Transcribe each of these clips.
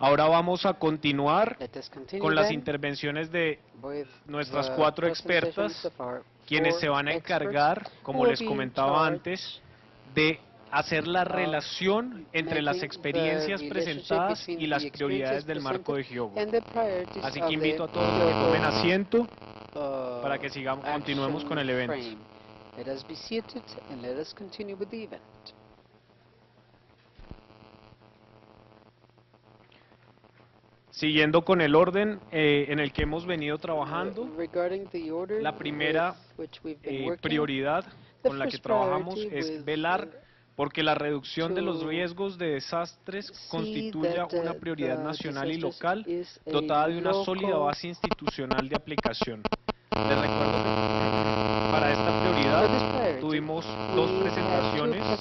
Ahora vamos a continuar Let us continue con las then intervenciones de with nuestras the 4 presentations expertas, of our quienes 4 se van a experts encargar, who como will les be in comentaba charge antes, de hacer la of relación entre las making the experiencias relationship presentadas between y the las experiences prioridades del marco presented de Hyogo. and the priorities Así que of invito the a todos a que tomen asiento para que continuemos con action el evento. frame. Let us be seated and let us continue with the event. Siguiendo con el orden en el que hemos venido trabajando, Regarding the order la primera with which we've been working, prioridad the con la que first trabajamos priority es with velar porque la reducción de los to riesgos de desastres see constituya that una prioridad the nacional y disasters local is a dotada de una sólida local base institucional de aplicación. Les recuerdo que para esta prioridad tuvimos dos presentaciones, el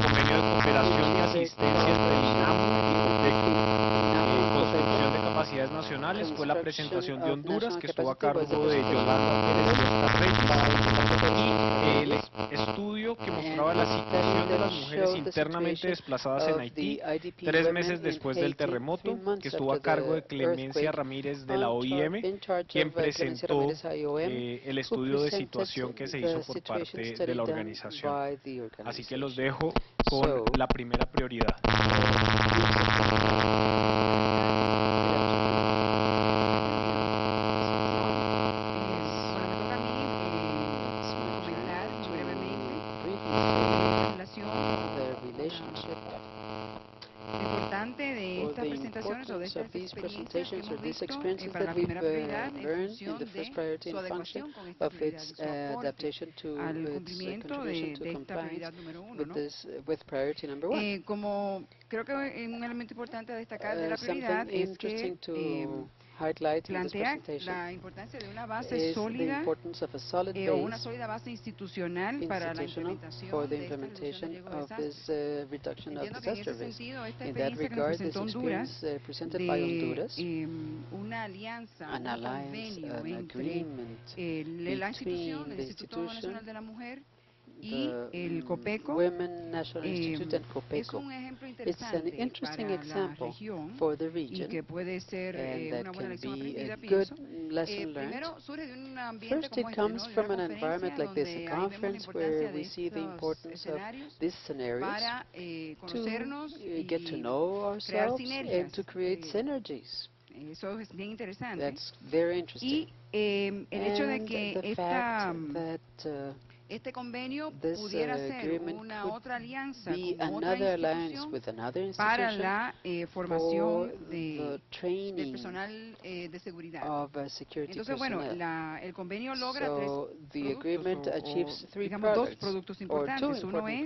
convenio de cooperación y asistencia entre el INAMU y COPECO, construcción de capacidades nacionales, fue la presentación de Honduras, que estuvo a cargo de Yolanda Pérez y Oscar Reyes, y el estudio que mostraba la situación de las mujeres internamente desplazadas en Haití 3 meses después del terremoto, que estuvo a cargo de Clemencia Ramírez de la OIM, quien presentó el estudio de situación que se hizo por parte de la organización. Así que los dejo con la primera prioridad. Lo importante de estas presentaciones o de estas experiencias que hemos visto para la primera prioridad en función de su adecuación con esta prioridad, de su aporte al cumplimiento de esta prioridad número 1, ¿no? Como creo que un elemento importante a destacar de la prioridad es que plantea la importancia de una base sólida o una sólida base institucional para la implementación de esta reducción de riesgo de desastres. Entiendo que en ese sentido esta experiencia que nos presentó Honduras de una alianza, un convenio entre la institución, el Instituto Nacional de la Mujer y el COPECO es un ejemplo interesante para la región y que puede ser una buena lección aprendida, pienso. Primero surge de un ambiente como este, ¿no? De una conferencia donde ahí vemos la importancia de estos escenarios para conocernos y crear sinergias. Eso es bien interesante. Y el hecho de que este convenio pudiera ser una otra alianza con otra institución para la formación del personal de seguridad. Entonces, bueno, el convenio logra digamos, dos productos importantes. Uno es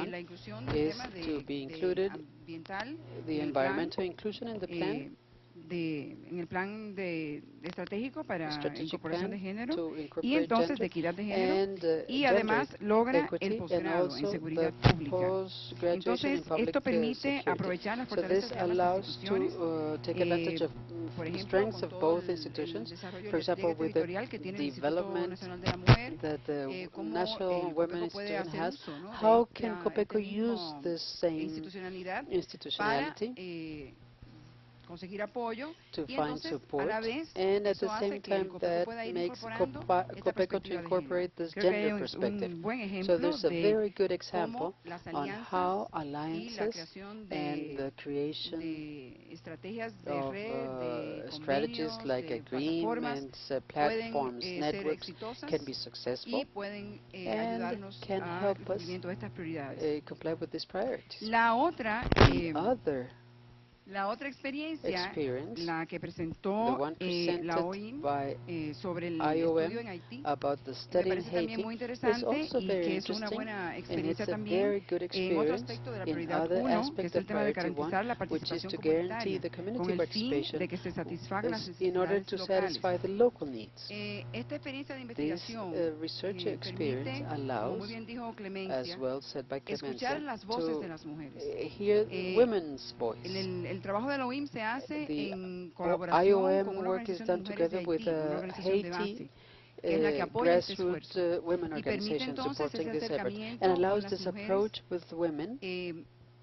la inclusión del tema de ambiental en el plan estratégico para incorporación de género y entonces de equidad de género y además logra el posgrado en seguridad pública. Entonces esto permite aprovechar las fortalezas de ambas instituciones, por ejemplo, con todo el desarrollo del despliegue territorial que tiene el Instituto Nacional de la Mujer, cómo el COPECO puede hacer uso, ¿no? de esta misma institucionalidad para conseguir apoyo y entonces a la vez eso hace que el COPECO pueda ir incorporando esta perspectiva de género. Creo que hay un buen ejemplo de cómo las alianzas y la creación de estrategias de red, de convenios, de plataformas pueden ser exitosas y pueden ayudarnos al cumplimiento de estas prioridades. La otra experiencia, la que presentó la OIM sobre el estudio en Haití, me parece también muy interesante y que es una buena experiencia también en otro aspecto de la prioridad 1, que es el tema de garantizar la participación comunitaria con el fin de que se satisfagan las necesidades locales. Esta experiencia de investigación permite, como muy bien dijo Clemencia, escuchar las voces de las mujeres. El trabajo de la OIM se hace en colaboración con una organización de mujeres de Haití, una organización de base, que es la que apoya este esfuerzo y permite entonces ese acercamiento con las mujeres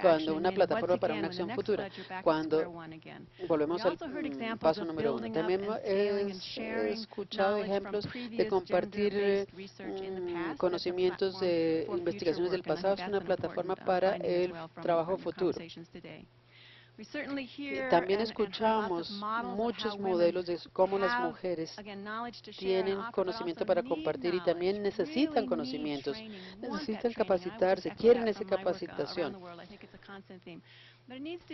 cuando una plataforma para una acción futura, cuando volvemos al paso número 1. También he escuchado ejemplos de compartir conocimientos de investigaciones del pasado. Es una plataforma para el trabajo futuro. También escuchamos muchos modelos de cómo las mujeres tienen conocimiento para compartir y también necesitan conocimientos, necesitan capacitarse, quieren esa capacitación.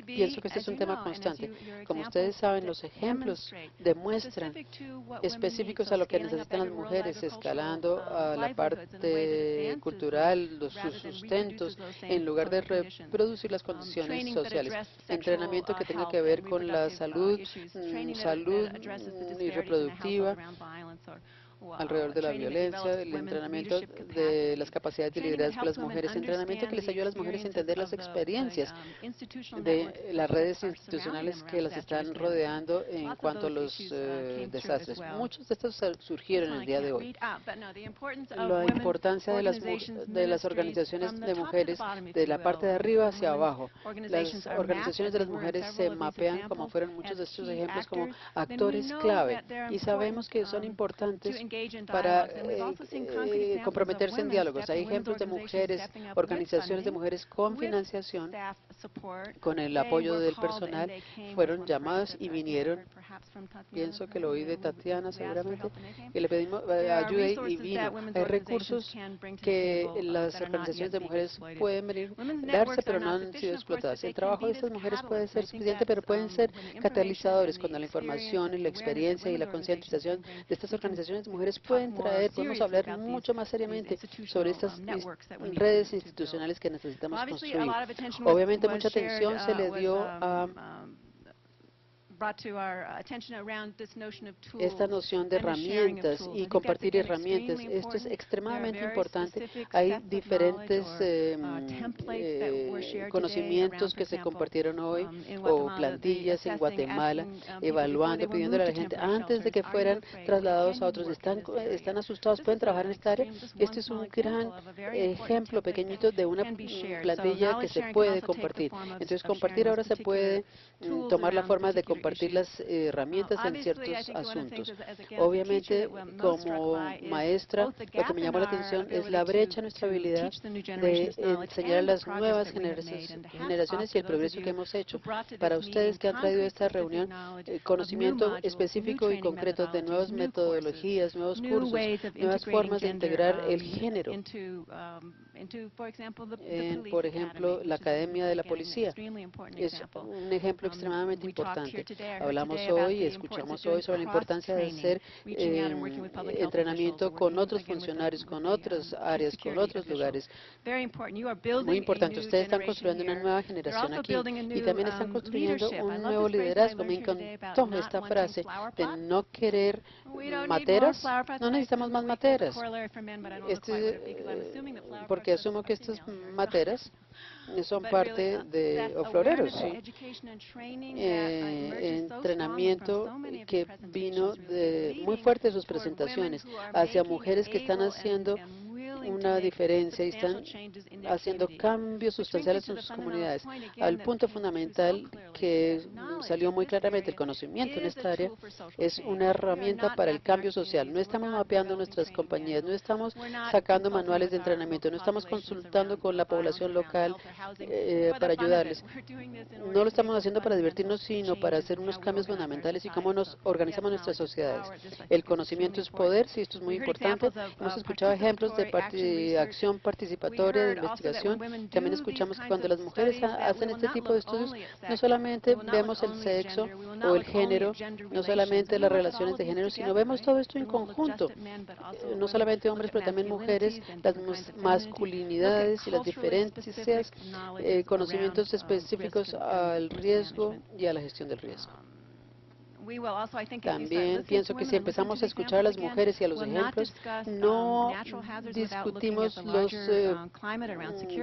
Pienso que este es un tema constante. Como ustedes saben, los ejemplos demuestran específicos a lo que necesitan las mujeres, escalando a la parte cultural, sus sustentos, en lugar de reproducir las condiciones sociales. Entrenamiento que tenga que ver con la salud y reproductiva, alrededor de la violencia, el entrenamiento de las capacidades de liderazgo de las mujeres, entrenamiento que les ayuda a las mujeres a entender las experiencias de las redes institucionales que las están rodeando en cuanto a los desastres. Muchos de estos surgieron el día de hoy. La importancia de las organizaciones de mujeres de la parte de arriba hacia abajo. Las organizaciones de las mujeres se mapean, como fueron muchos de estos ejemplos, como actores clave, y sabemos que son importantes para comprometerse en diálogos. Hay ejemplos de mujeres, organizaciones de mujeres con financiación, con el apoyo del personal, fueron llamados y vinieron. Pienso que lo oí de Tatiana seguramente, que le pedimos ayuda y vino. Hay recursos que las organizaciones de mujeres pueden venir, darse, pero no han sido explotadas. El trabajo de estas mujeres puede ser suficiente, pero pueden ser catalizadores cuando la información y la experiencia y la concientización de estas organizaciones de mujeres pueden traer, podemos hablar mucho más seriamente sobre estas redes institucionales que necesitamos construir. Obviamente mucha atención se le dio a esta noción de herramientas y compartir herramientas. Esto es extremadamente importante. Hay diferentes conocimientos que se compartieron hoy o plantillas en Guatemala, evaluando, pidiéndole a la gente antes de que fueran trasladados a otros. Están asustados, pueden trabajar en esta área. Este es un gran ejemplo pequeñito de una plantilla que se puede compartir. Entonces, compartir ahora se puede tomar la forma de compartir las herramientas en ciertos asuntos. Obviamente, como maestra, lo que me llamó la atención es la brecha en nuestra habilidad de enseñar a las nuevas generaciones y el progreso que hemos hecho. Para ustedes que han traído esta reunión, conocimiento específico y concreto de nuevas metodologías, nuevos cursos, nuevas formas de integrar el género en, por ejemplo, la Academia de la Policía. Es un ejemplo extremadamente importante. Hablamos hoy, escuchamos hoy sobre la importancia de hacer entrenamiento con otros funcionarios, con otras áreas, con otros lugares. Muy importante, ustedes están construyendo una nueva generación aquí y también están construyendo un nuevo liderazgo. Me encantó esta frase de no querer materas. No necesitamos más materas. Porque asumo que estas materas son parte de, o floreros, sí. Entrenamiento que vino muy fuerte de sus presentaciones hacia mujeres que están haciendo una diferencia y están haciendo cambios sustanciales en sus comunidades. Al punto fundamental que salió muy claramente, el conocimiento en esta área es una herramienta para el cambio social. No estamos mapeando nuestras compañías, no estamos sacando manuales de entrenamiento, no estamos consultando con la población local para ayudarles. No lo estamos haciendo para divertirnos, sino para hacer unos cambios fundamentales y cómo nos organizamos nuestras sociedades. El conocimiento es poder, sí, esto es muy importante. Hemos escuchado ejemplos de acción participatoria, de investigación. También escuchamos que cuando las mujeres hacen este tipo de estudios, no solamente vemos el sexo o el género, no solamente las relaciones de género, sino vemos todo esto en conjunto. No solamente hombres, pero también mujeres, las masculinidades y las diferencias, conocimientos específicos al riesgo y a la gestión del riesgo. También pienso que si empezamos a escuchar a las mujeres y a los ejemplos, no discutimos los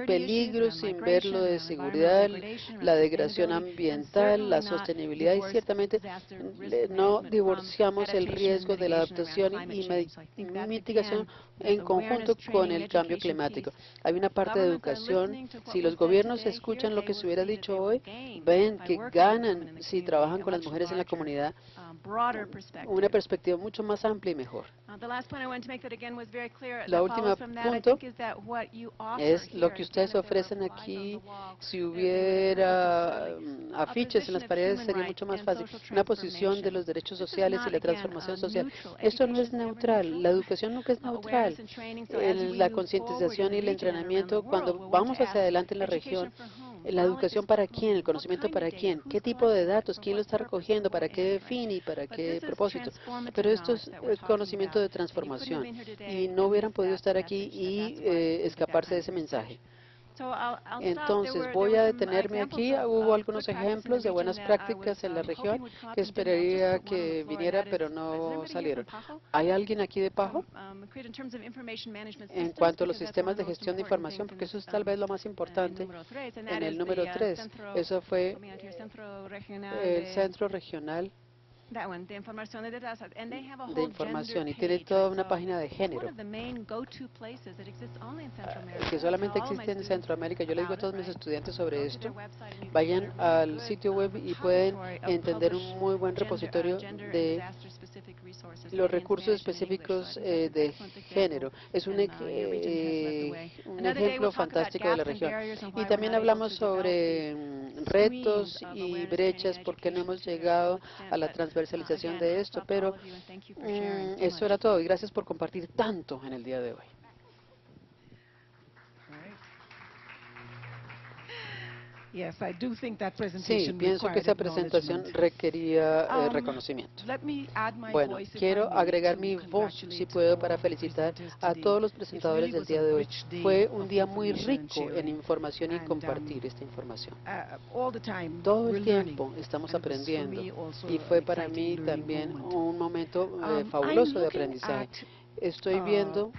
peligros sin ver lo de seguridad, la degradación ambiental, la sostenibilidad y ciertamente no divorciamos el riesgo de la adaptación y mitigación en conjunto con el cambio climático. Hay una parte de educación. Si los gobiernos escuchan lo que se hubiera dicho hoy, ven que ganan si trabajan con las mujeres en la comunidad una perspectiva mucho más amplia y mejor. La última punto es lo que ustedes ofrecen aquí. Si hubiera afiches en las paredes sería mucho más fácil. Una posición de los derechos sociales y la transformación social. Esto no es neutral. La educación nunca es neutral. La concientización y el entrenamiento, cuando vamos hacia adelante en la región, ¿La educación para quién? ¿El conocimiento para quién? ¿Qué tipo de datos? ¿Quién lo está recogiendo? ¿Para qué fin y para qué propósito? Pero esto es conocimiento de transformación y no hubieran podido estar aquí y escaparse de ese mensaje. Entonces, voy a detenerme aquí. Hubo algunos ejemplos de buenas prácticas en la región que esperaría que viniera, pero no salieron. ¿Hay alguien aquí de PAHO? En cuanto a los sistemas de gestión de información, porque eso es tal vez lo más importante, en el número 3, eso fue el Centro Regional de información y tiene toda una página de género que solamente existe en Centroamérica. Yo le digo a todos mis estudiantes sobre esto, vayan al sitio web y pueden entender un muy buen repositorio de los recursos específicos de género. Es un ejemplo fantástico de la región. Y también hablamos sobre retos y brechas, porque no hemos llegado a la transversalización de esto, pero eso era todo y gracias por compartir tanto en el día de hoy. Sí, pienso que esa presentación requería reconocimiento. Bueno, quiero agregar mi voz, si puedo, para felicitar a todos los presentadores del día de hoy. Fue un día muy rico en información y compartir esta información. Todo el tiempo estamos aprendiendo y fue para mí también un momento fabuloso de aprendizaje. Estoy viendo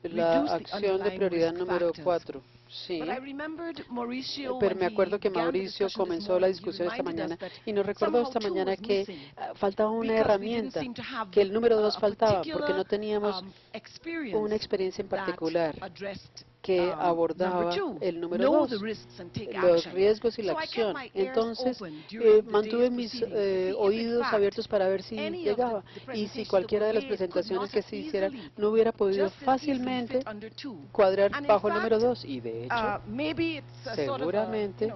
la acción de prioridad número 4. Sí, pero me acuerdo que Mauricio comenzó la discusión esta mañana y nos recordó esta mañana que faltaba una herramienta, que el número 2 faltaba, porque no teníamos una experiencia en particular que abordaba el número 2, los riesgos y la acción. Entonces, mantuve mis oídos abiertos para ver si llegaba. Y si cualquiera de las presentaciones que se hicieran no hubiera podido fácilmente cuadrar bajo el número 2. Y de hecho, seguramente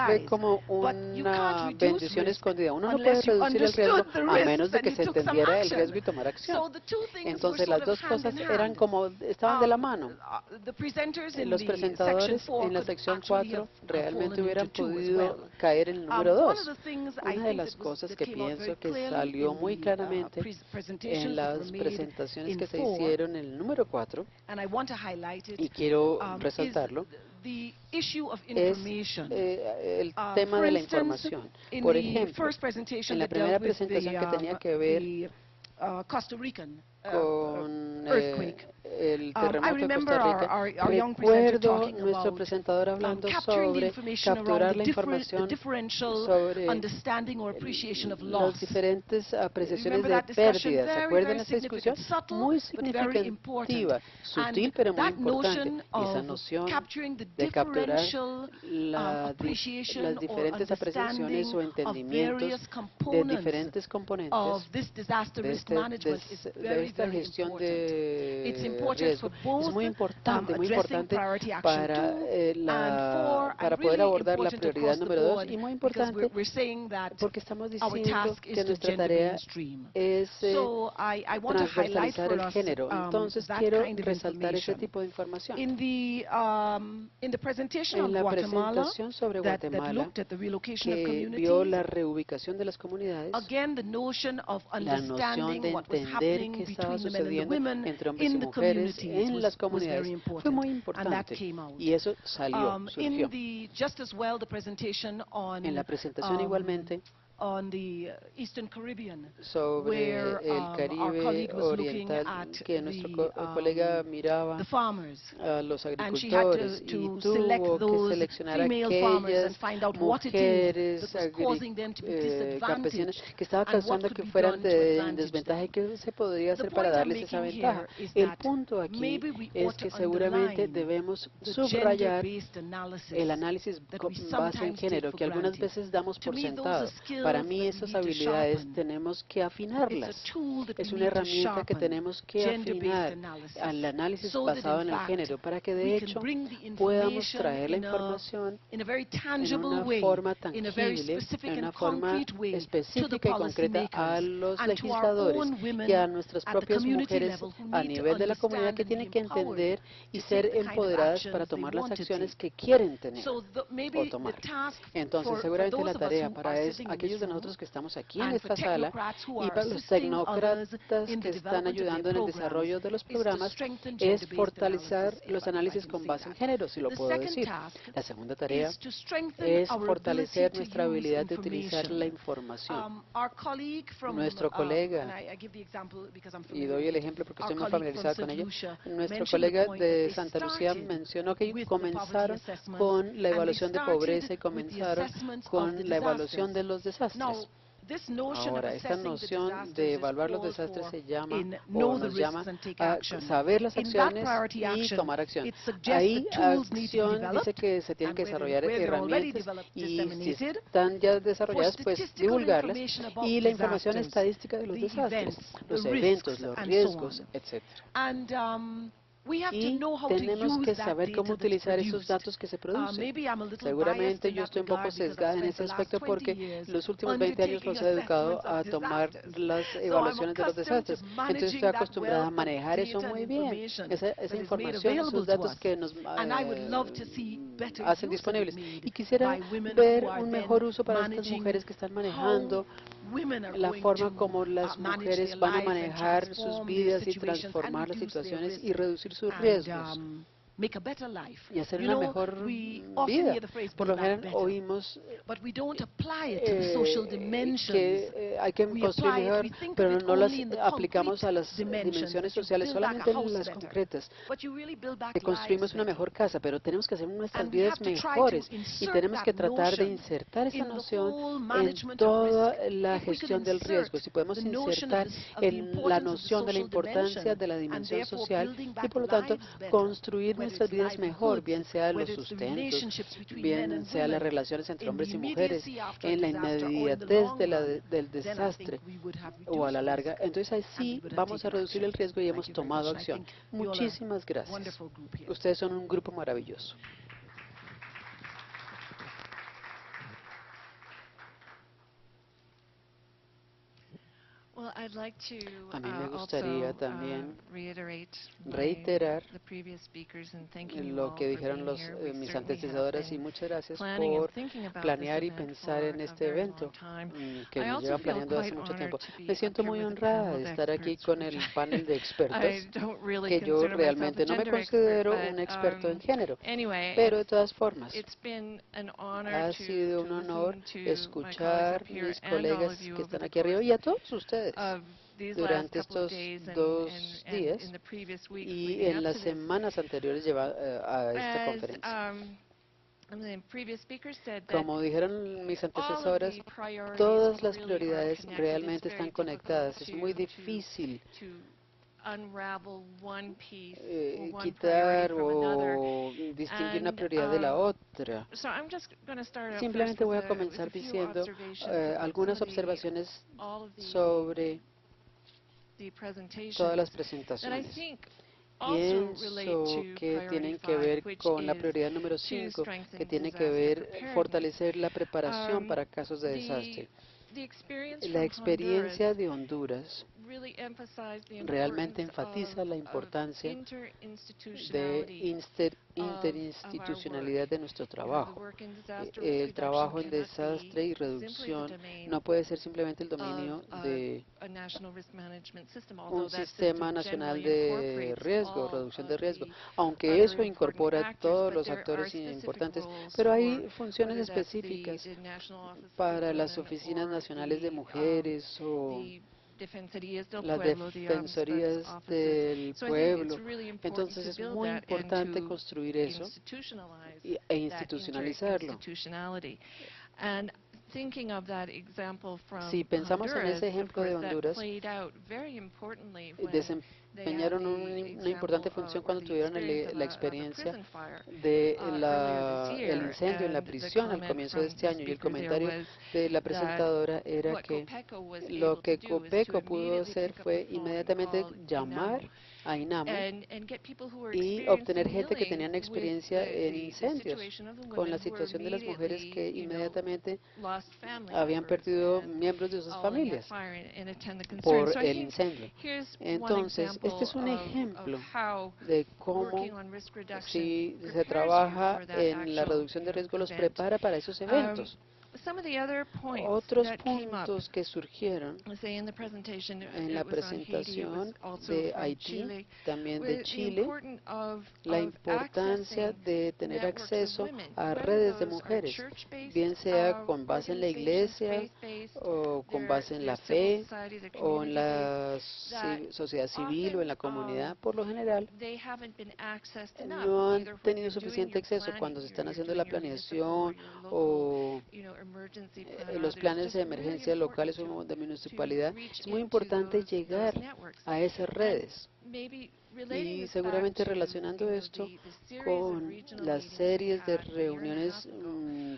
fue como una bendición escondida. Uno no puede reducir el riesgo a menos de que se entendiera el riesgo y tomar acción. Entonces, las dos cosas eran como, estaban de la mano. Los presentadores en la sección 4 realmente hubieran podido caer en el número 2. Una de las cosas que pienso que salió muy claramente en las presentaciones que se hicieron en el número 4, y quiero resaltarlo, es el tema de la información. Por ejemplo, en la primera presentación que tenía que ver con el terremoto de Costa Rica, recuerdo nuestro presentador hablando sobre capturar la información sobre las diferentes apreciaciones de pérdidas. ¿Se acuerdan de esa discusión? Muy significativa, sutil pero muy importante. Esa noción de capturar las diferentes apreciaciones o entendimientos de diferentes componentes de esta gestión de riesgo. Es muy importante para poder abordar la prioridad número 2 y muy importante porque estamos diciendo que nuestra tarea es transversalizar el género. Entonces quiero resaltar ese tipo de información. En la presentación sobre Guatemala, que vio la reubicación de las comunidades, la noción de entender qué estaba sucediendo entre hombres y mujeres en las comunidades fue muy importante y eso surgió. En la presentación igualmente sobre el Caribe Oriental, que nuestro colega miraba a los agricultores y tuvo que seleccionar a aquellas mujeres campesinas que estaba causando que fueran en desventaja y que se podría hacer para darles esa ventaja. El punto aquí es que seguramente debemos subrayar el análisis con base en género, que algunas veces damos por sentado. Para mí esas habilidades tenemos que afinarlas. Es una herramienta que tenemos que afinar al análisis basado en el género para que de hecho podamos traer la información en una forma tangible, en una forma específica y concreta a los legisladores y a nuestras propias mujeres a nivel de la comunidad que tienen que entender y ser empoderadas para tomar las acciones que quieren tener o tomar. Entonces, seguramente la tarea para aquellos de nosotros que estamos aquí en esta sala y para los tecnócratas que están ayudando en el desarrollo de los programas es fortalecer los análisis con base en género, si lo puedo decir. La segunda tarea es fortalecer nuestra habilidad de utilizar la información. Nuestro colega, y doy el ejemplo porque estoy muy familiarizada con ella, nuestro colega de Santa Lucía mencionó que comenzaron con la evaluación de pobreza y comenzaron con la evaluación de los desastres. Ahora, esta noción de evaluar los desastres se llama o nos llama a saber las acciones y tomar acción. Ahí acción dice que se tienen que desarrollar herramientas y si están ya desarrolladas, pues divulgarlas y la información estadística de los desastres, los eventos, los riesgos, etcétera. Y tenemos que saber cómo utilizar esos datos que se producen. Seguramente yo estoy un poco sesgada en ese aspecto porque los últimos 20 años los he educado a tomar las evaluaciones de los desastres. Entonces estoy acostumbrada a manejar eso muy bien, esa información, esos datos que nos hacen disponibles. Y quisiera ver un mejor uso para estas mujeres que están manejando la forma como las mujeres van a manejar sus vidas y transformar las situaciones y reducir sus riesgos y hacer una mejor vida. Por lo general oímos que hay que construir mejor, pero no las aplicamos a las dimensiones sociales, solamente en las concretas. Que construimos una mejor casa, pero tenemos que hacer nuestras vidas mejores y tenemos que tratar de insertar esa noción en toda la gestión del riesgo. Si podemos insertar en la noción de la importancia de la dimensión social y por lo tanto construir nuestras vidas mejor, bien sea los sustentos, bien sea las relaciones entre hombres y mujeres, en la inmediatez del desastre o a la larga. Entonces ahí sí vamos a reducir el riesgo y hemos tomado acción. Muchísimas gracias. Ustedes son un grupo maravilloso. A mí me gustaría también reiterar lo que dijeron mis antecesoras y muchas gracias por planear y pensar en este evento que nos llevan planeando hace mucho tiempo. Me siento muy honrada de estar aquí con el panel de expertos, que yo realmente no me considero un experto en género, pero de todas formas ha sido un honor escuchar mis colegas que están aquí arriba y a todos ustedes durante estos 2 días y en las semanas anteriores a esta conferencia. Como dijeron mis antecesoras, todas las prioridades realmente están conectadas. Es muy difícil quitar o distinguir una prioridad de la otra. Simplemente voy a comenzar diciendo algunas observaciones sobre todas las presentaciones. Pienso que tienen que ver con la prioridad número 5, que tiene que ver fortalecer la preparación para casos de desastre. La experiencia de Honduras realmente enfatiza la importancia de interinstitucionalidad de nuestro trabajo. El trabajo en desastre y reducción no puede ser simplemente el dominio de un sistema nacional de riesgo, reducción de riesgo, aunque eso incorpora a todos los actores importantes, pero hay funciones específicas para las oficinas nacionales de mujeres o las defensorías del pueblo. Entonces es muy importante construir eso e institucionalizarlo. Si pensamos en ese ejemplo de Honduras, desempeñaron una importante función cuando tuvieron la experiencia de el incendio en la prisión al comienzo de este año. Y el comentario de la presentadora era que lo que COPECO pudo hacer fue inmediatamente llamar a INAMO y obtener gente que tenían experiencia en incendios, con la situación de las mujeres que inmediatamente habían perdido miembros de sus familias por el incendio. Entonces, este es un ejemplo de cómo, si se trabaja en la reducción de riesgo, los prepara para esos eventos. Otros puntos que surgieron en la presentación de Haití, también de Chile, la importancia de tener acceso a redes de mujeres, bien sea con base en la iglesia o con base en la fe o en la sociedad civil o en la comunidad. Por lo general, no han tenido suficiente acceso cuando se están haciendo la planeación o los planes de emergencia locales o de municipalidad. Es muy importante llegar a esas redes. Y seguramente relacionando esto con las series de reuniones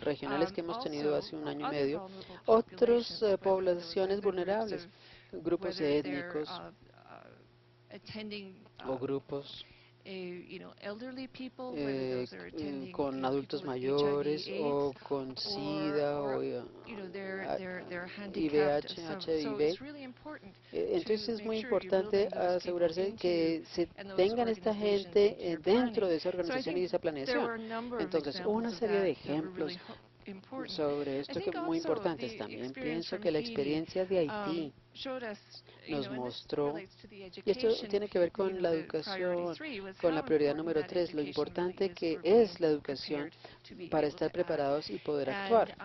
regionales que hemos tenido hace un año y medio, otras poblaciones vulnerables, grupos étnicos o grupos con adultos mayores o con SIDA o VIH, HIV. Entonces es muy importante asegurarse que se tengan esta gente dentro de esa organización y de esa planeación. Entonces, una serie de ejemplos sobre esto que es muy importante. También pienso que la experiencia de Haití nos mostró, y esto tiene que ver con la educación, con la prioridad número 3, lo importante que es la educación para estar preparados y poder actuar.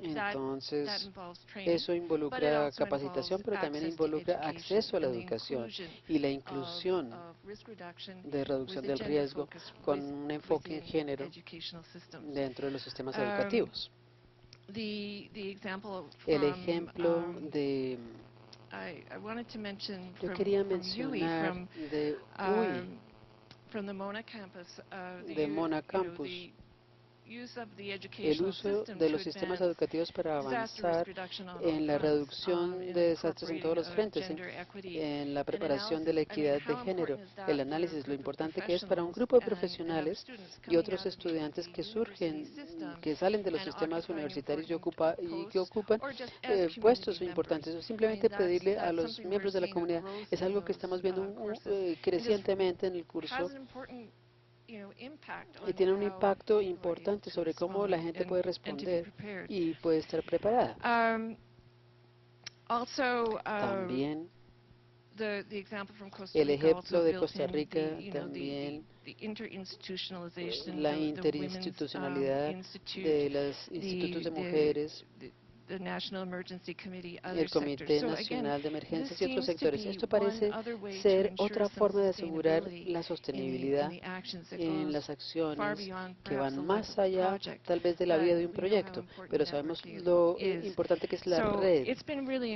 Entonces, eso involucra capacitación, pero también involucra acceso a la educación y la inclusión de reducción del riesgo con un enfoque en género dentro de los sistemas educativos. El ejemplo de... Yo quería mencionar de UI, de Mona Campus, el uso de los sistemas educativos para avanzar en la reducción de desastres en todos los frentes, en la preparación de la equidad de género, el análisis, lo importante que es para un grupo de profesionales y otros estudiantes que surgen, que salen de los sistemas universitarios y que ocupan puestos importantes, o simplemente pedirle a los miembros de la comunidad. Es algo que estamos viendo crecientemente en el curso y tiene un impacto importante sobre cómo la gente puede responder y puede estar preparada. También el ejemplo de Costa Rica, también la interinstitucionalidad de los institutos de mujeres, el Comité Nacional de Emergencias y otros sectores. Esto parece ser otra forma de asegurar la sostenibilidad en las acciones que van más allá, tal vez, de la vida de un proyecto, pero sabemos lo importante que es la red.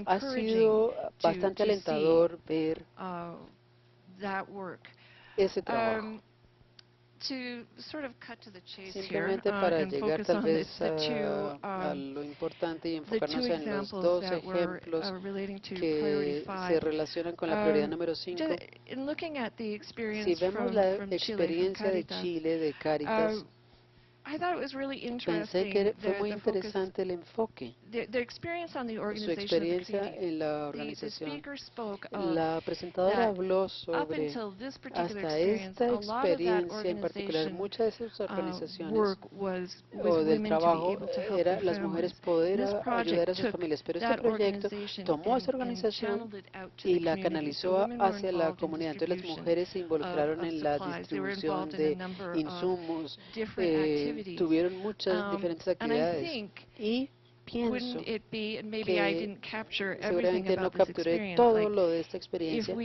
Ha sido bastante alentador ver ese trabajo. Simplemente para llegar tal vez a lo importante y enfocarnos en los dos ejemplos que se relacionan con la prioridad número 5. Si vemos la experiencia de Chile, de Cáritas, pensé que fue muy interesante el enfoque, su experiencia en la organización. La presentadora habló sobre, hasta esta experiencia en particular, muchas de esas organizaciones o del trabajo era las mujeres poder ayudar a sus familias, pero este proyecto tomó a esa organización y la canalizó hacia la comunidad. Entonces las mujeres se involucraron en la distribución de insumos, tuvieron muchas diferentes actividades y pienso que seguramente no capturé todo lo de esta experiencia,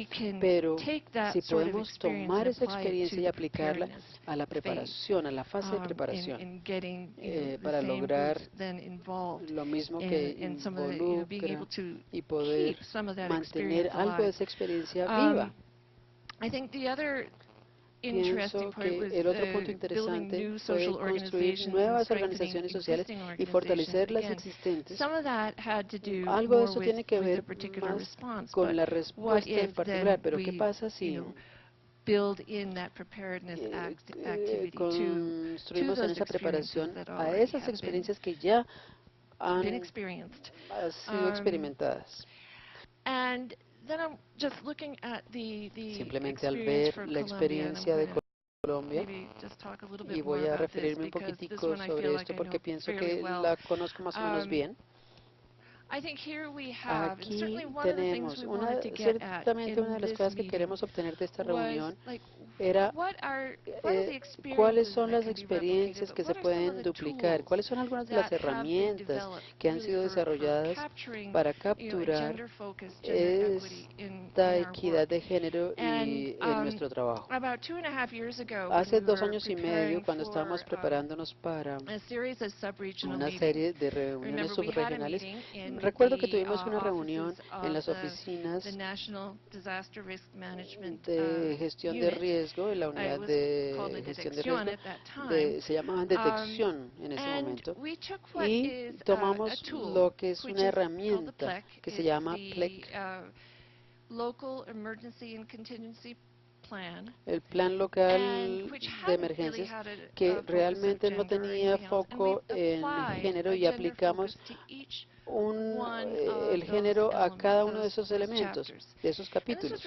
pero si podemos tomar esa experiencia y aplicarla a la preparación, a la fase de preparación, para lograr lo mismo que involucra y poder mantener algo de esa experiencia viva. Pienso que el otro punto interesante fue construir nuevas organizaciones sociales y fortalecer las existentes. Algo de eso tiene que ver más con la respuesta en particular, pero ¿qué pasa si construimos en esa preparación a esas experiencias que ya han sido experimentadas? Simplemente al ver la experiencia de Colombia, y voy a referirme un poquitico sobre esto porque pienso que la conozco más o menos bien. Aquí tenemos, ciertamente una de las cosas que queremos obtener de esta reunión era cuáles son las experiencias que se pueden duplicar, cuáles son algunas de las herramientas que han sido desarrolladas para capturar esta equidad de género y en nuestro trabajo. Hace 2 años y medio, cuando estábamos preparándonos para una serie de reuniones subregionales, recuerdo que tuvimos una reunión en las oficinas de gestión de riesgo, en la unidad de gestión de riesgo, se llamaban detección en ese momento, y tomamos lo que es una herramienta que se llama PLEC, el plan local de emergencias, que realmente no tenía foco en género, y aplicamos el género a cada uno de esos elementos, de esos capítulos.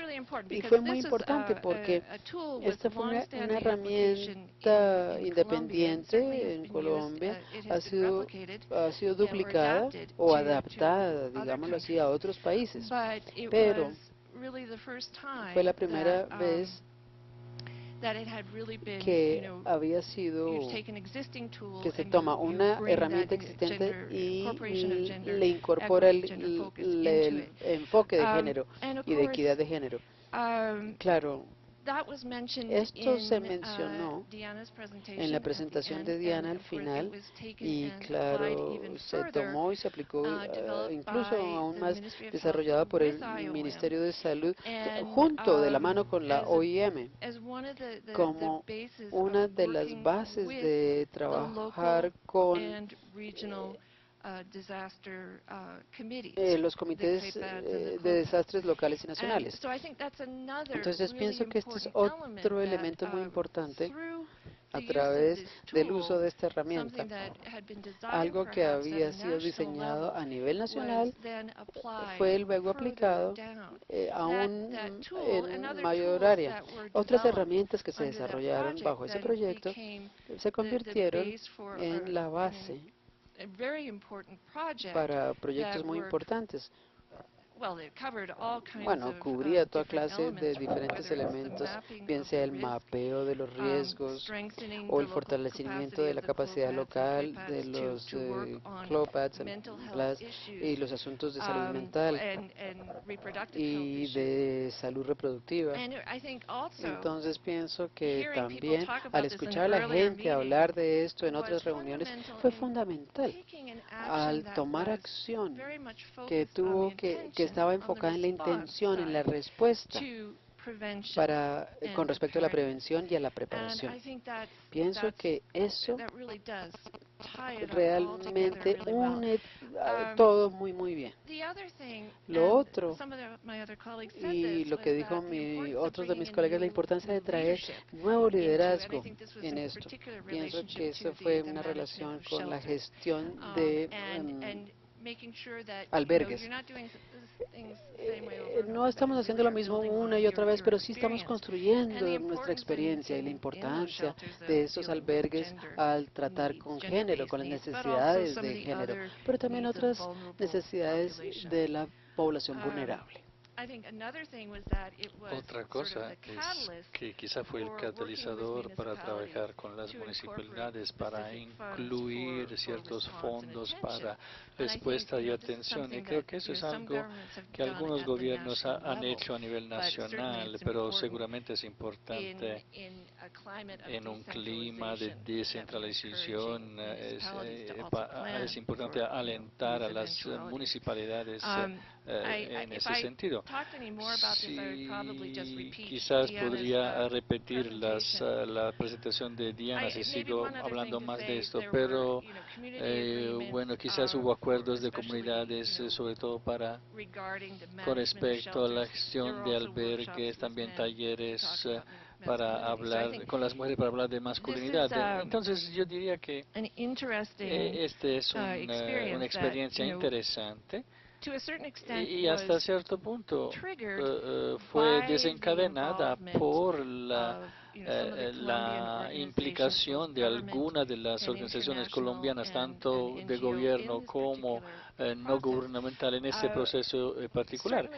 Y fue muy importante porque esta fue una herramienta independiente en Colombia, ha sido duplicada o adaptada, digámoslo así, a otros países, pero fue la primera vez que había sido que se toma una herramienta existente y le incorpora el enfoque de género y de equidad de género. Claro, esto se mencionó en la presentación de Diana al final, y claro, se tomó y se aplicó incluso aún más desarrollada por el Ministerio de Salud, junto de la mano con la OIM, como una de las bases de trabajar con los comités de desastres locales y nacionales. Entonces pienso que este es otro elemento muy importante a través del uso de esta herramienta. Algo que había sido diseñado a nivel nacional fue luego aplicado aún en mayor área. Otras herramientas que se desarrollaron bajo ese proyecto se convirtieron en la base para proyectos muy importantes. Bueno, cubría toda clase de diferentes elementos, bien sea el mapeo de los riesgos o el fortalecimiento de la capacidad local de los CLOPADs y los asuntos de salud mental y de salud reproductiva. Entonces pienso que también al escuchar a la gente hablar de esto en otras reuniones fue fundamental al tomar acción que estaba enfocada en la intención, en la respuesta con respecto a la prevención y a la preparación. Pienso que eso realmente une todo muy bien. Lo otro, y lo que dijo otros de mis colegas, la importancia de traer nuevo liderazgo en esto. Pienso que eso fue una relación con la gestión de albergues. No estamos haciendo lo mismo una y otra vez, pero sí estamos construyendo nuestra experiencia y la importancia de estos albergues al tratar con género, con las necesidades de género, pero también otras necesidades de la población vulnerable. Otra cosa es que quizá fue el catalizador para trabajar con las municipalidades, para incluir ciertos fondos para respuesta y atención. Y creo que eso es algo que algunos gobiernos han hecho a nivel nacional, pero seguramente es importante en un clima de descentralización. Es importante alentar a las municipalidades en ese sentido. Quizás podría repetir la presentación de Diana si sigo hablando más de esto, pero bueno, quizás hubo acuerdos de comunidades, sobre todo con respecto a la gestión de albergues, también talleres para hablar con las mujeres, para hablar de masculinidad. Entonces yo diría que este es una experiencia interesante y hasta cierto punto fue desencadenada por la implicación de algunas de las organizaciones colombianas, tanto de gobierno como no gubernamental, en este proceso particular.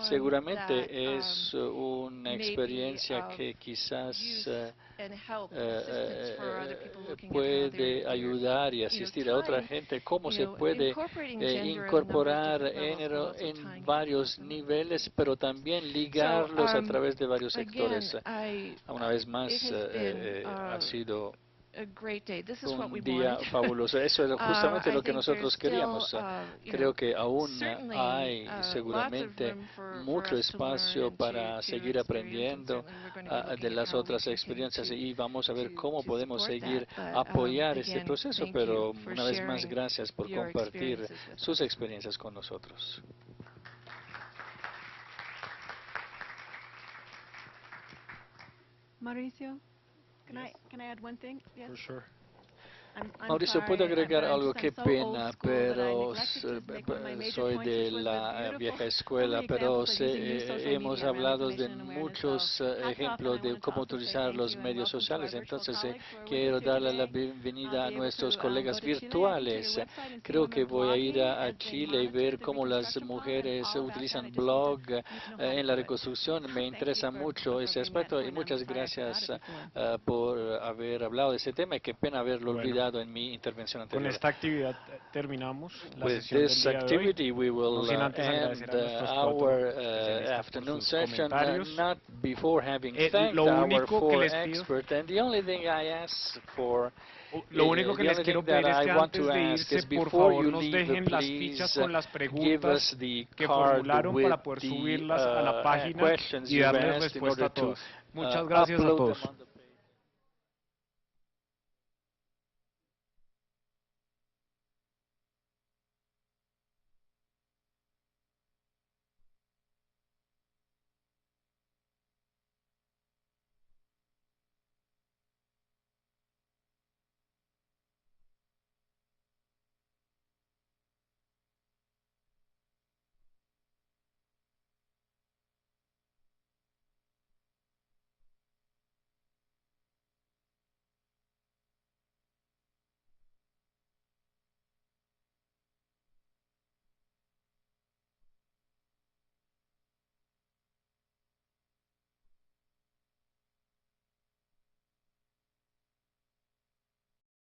Seguramente es una experiencia que quizás puede ayudar y asistir a otra gente, cómo se puede incorporar en varios niveles, pero también ligarlos a través de varios sectores. Una vez más, ha sido un día fabuloso. Eso es justamente lo que nosotros queríamos. Creo que aún hay seguramente mucho espacio para seguir aprendiendo de las otras experiencias y vamos a ver cómo podemos seguir apoyar este proceso, pero una vez más, gracias por compartir sus experiencias con nosotros. Mauricio, can I add one thing? Yes. For sure. Mauricio, puedo agregar algo, qué pena, pero soy de la vieja escuela, pero hemos hablado de muchos ejemplos de cómo utilizar los medios sociales, entonces quiero darle la bienvenida a nuestros colegas virtuales. Creo que voy a ir a Chile y ver cómo las mujeres utilizan blog en la reconstrucción. Me interesa mucho ese aspecto y muchas gracias por haber hablado de ese tema y qué pena haberlo olvidado en mi intervención anterior. Con esta actividad terminamos la With sesión this del día de hoy. activity, we will No sin antes end agradecer a nuestros our por afternoon sus session, comentarios. not before having thanked Lo our único que four les pido, experts. And the only thing I ask for, lo único que les quiero pedir es que antes de irse, por favor, nos leave, dejen las fichas con las preguntas que formularon para poder subirlas a la página y darles respuesta a todos. Muchas gracias a todos.